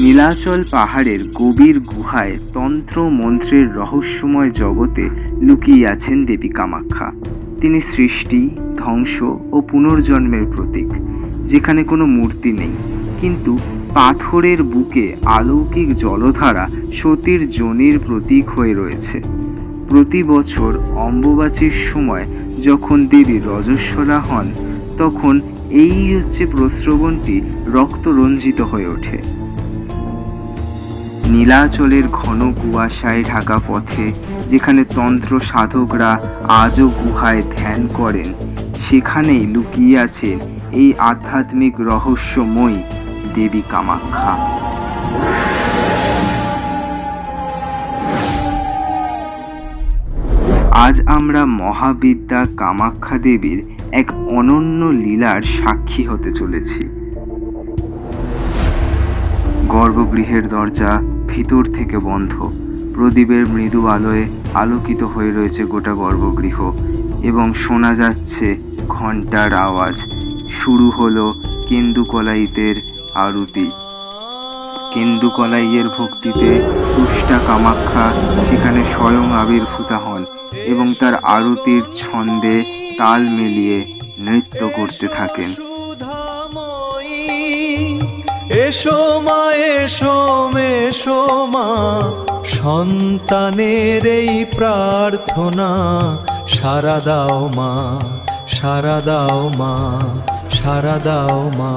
নীলাচল পাহাড়ের গভীর গুহায় তন্ত্র মন্ত্রের রহস্যময় জগতে লুকিয়ে আছেন দেবী কামাখ্যা। তিনি সৃষ্টি, ধ্বংস ও পুনর্জন্মের প্রতীক। যেখানে কোনো মূর্তি নেই, কিন্তু পাথরের বুকে অলৌকিক জলধারা সতীর যোনির প্রতীক হয়ে রয়েছে। প্রতি বছর অম্বুবাচীর সময় যখন দেবী রজস্বলা হন, তখন এই প্রস্রবণটি রক্তরঞ্জিত হয়ে ওঠে। নীলাচলের ঘন কুয়াশায় ঢাকা পথে, যেখানে তন্ত্র সাধকরা আজও গুহায় ধ্যান করেন, সেখানেই লুকিয়ে আছেন এই আধ্যাত্মিক রহস্যময়ী দেবী কামাখ্যা। আজ আমরা মহাবিদ্যা কামাখ্যা দেবীর এক অনন্য লীলার সাক্ষী হতে চলেছি। গর্ভগৃহের দরজা ভিতর থেকে বন্ধ, প্রদীপের মৃদু আলোয় আলোকিত হয়ে রয়েছে গোটা গর্ভগৃহ, এবং শোনা যাচ্ছে ঘণ্টার আওয়াজ। শুরু হলো কেন্দুকলাইতের আরতি। কেন্দুকলাইয়ের ভক্তিতে তুষ্টা কামাখ্যা সেখানে স্বয়ং আবির্ভূতা হন এবং তার আরতির ছন্দে তাল মিলিয়ে নৃত্য করতে থাকেন। এসো মা, এসো এসো মা, সন্তানের এই প্রার্থনা সারা দাও মা, সারা দাও মা, সারা দাও মা।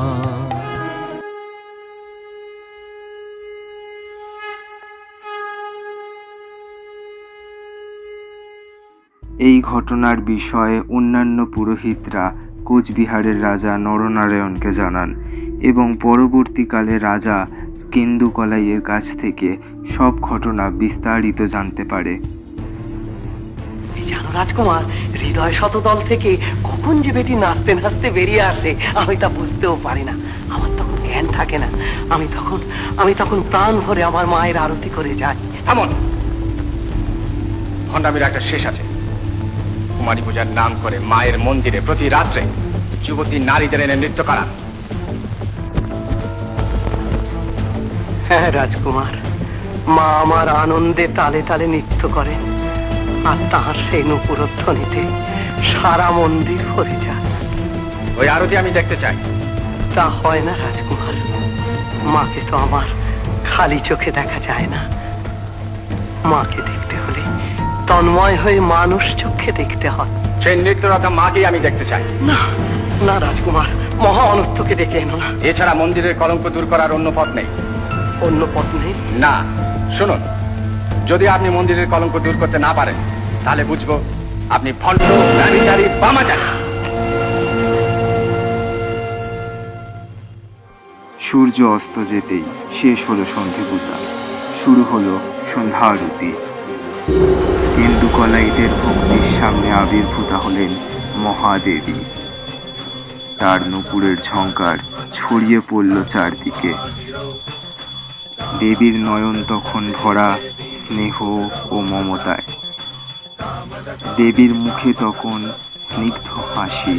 এই ঘটনার বিষয়ে অন্যান্য পুরোহিতরা কোচবিহারের রাজা নরনারায়ণকে জানান এবং পরবর্তীকালে রাজা কেন্দুকলাইয়ের কাছ থেকে সব ঘটনা বিস্তারিত জানতে পারে। জানো রাজকুমার, হৃদয় শতদল থেকে কখন যে বেটি নাচতে নাচতে বেরিয়ে আসে আমি তা বুঝতেও পারি না। আমার তখন জ্ঞান থাকে না। আমি তখন প্রাণ ভরে আমার মায়ের আরতি করে যাই। এমন ভণ্ডামির একটা শেষ আছে। কুমারী পূজার নাম করে মায়ের মন্দিরে প্রতি রাত্রে যুবতী নারীদের এনে নৃত্য করান। হ্যাঁ রাজকুমার, মা আমার আনন্দে তালে তালে নৃত্য করে, আর তাহার সেই নূপুরধ্বনিতে সারা মন্দির ভরে যায়। ওই আরতি আমি দেখতে চাই। তা হয় না রাজকুমার, মাকে তো আমার খালি চোখে দেখা যায় না। মাকে দেখতে হলে তন্ময় হয়ে মানুষ চোখে দেখতে হয়। সেই নৃত্যরতা মাকেই আমি দেখতে চাই। না না রাজকুমার, মহা অনর্থকে ডেকে এনো না। এছাড়া মন্দিরের কলঙ্ক দূর করার অন্য পথ নেই। অন্য পথ নেই? না, শুনুন, যদি আপনি মন্দিরের কলঙ্ক দূর করতে না পারেন, তাহলে বুঝবো আপনি ভণ্ড, ব্যভিচারী, বামাচারী। সূর্য অস্ত যেতেই শেষ হলো সন্ধে পূজা, শুরু হলো সন্ধ্যা আরতি। কেন্দুকলাইদের ভক্তির সামনে আবির্ভূতা হলেন মহাদেবী। তার নূপুরের ঝঙ্কার ছড়িয়ে পড়ল চারদিকে। দেবীর নয়ন তখন ভরা স্নেহ ও মমতায়। দেবীর মুখে তখন স্নিগ্ধ হাসি।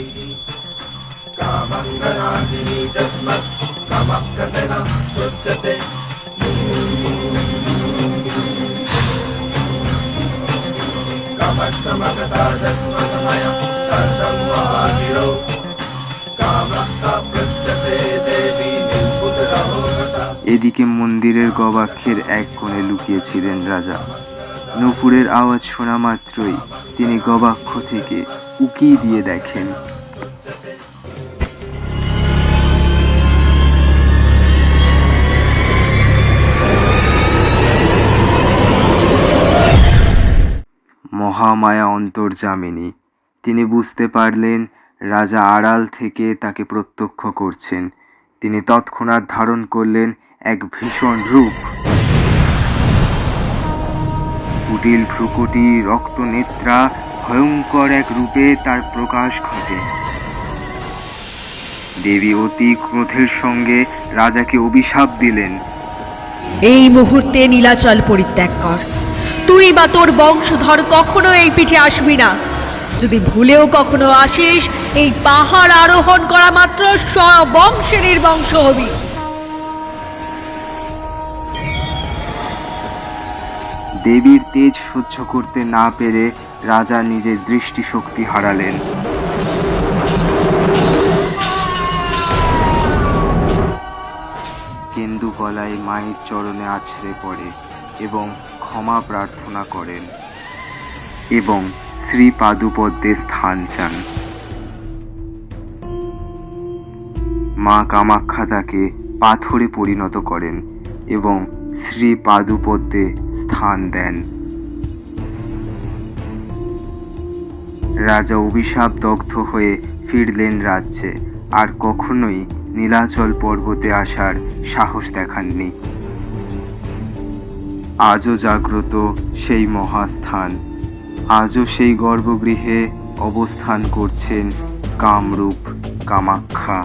এদিকে মন্দিরের গবাক্ষের এক কোণে লুকিয়েছিলেন রাজা। নূপুরের আওয়াজ শোনা মাত্রই তিনি গবাক্ষ থেকে উকি দিয়ে দেখেন মহামায়া অন্তর্যামিনী। তিনি বুঝতে পারলেন রাজা আড়াল থেকে তাকে প্রত্যক্ষ করছেন। তিনি তৎক্ষণাৎ ধারণ করলেন এক ভীষণ রূপ। কুটিল ভ্রুকুটি, রক্তনেত্রা, ভয়ঙ্কর এক রূপে তার প্রকাশ ঘটে। দেবী অতি ক্রোধের সঙ্গে রাজাকে অভিশাপ দিলেন, এই মুহূর্তে নীলাচল পরিত্যাগ কর। তুই বা তোর বংশধর কখনো এই পিঠে আসবি না। যদি ভুলেও কখনো আসিস, এই পাহাড় আরোহণ করা মাত্র বংশে নির্বংশ হবি। দেবীর তেজ সহ্য করতে না পেরে রাজা নিজের দৃষ্টিশক্তি হারালেন। কেন্দুকলাই মায়ের চরণে আছড়ে পড়ে এবং ক্ষমা প্রার্থনা করেন এবং শ্রী পাদুপদ্মে স্থান চান। মা কামাখ্যা তাকে পাথরে পরিণত করেন এবং শ্রী পাদুপদ্মে স্থান দেন। রাজা অভিশাপদগ্ধ হয়ে ফিরলেন রাজ্যে, আর কখনোই নীলাচল পর্বতে আসার সাহস দেখাননি। আজও জাগ্রত সেই মহাস্থান, আজও সেই গর্ভগৃহে অবস্থান করছেন কামরূপ কামাখ্যা।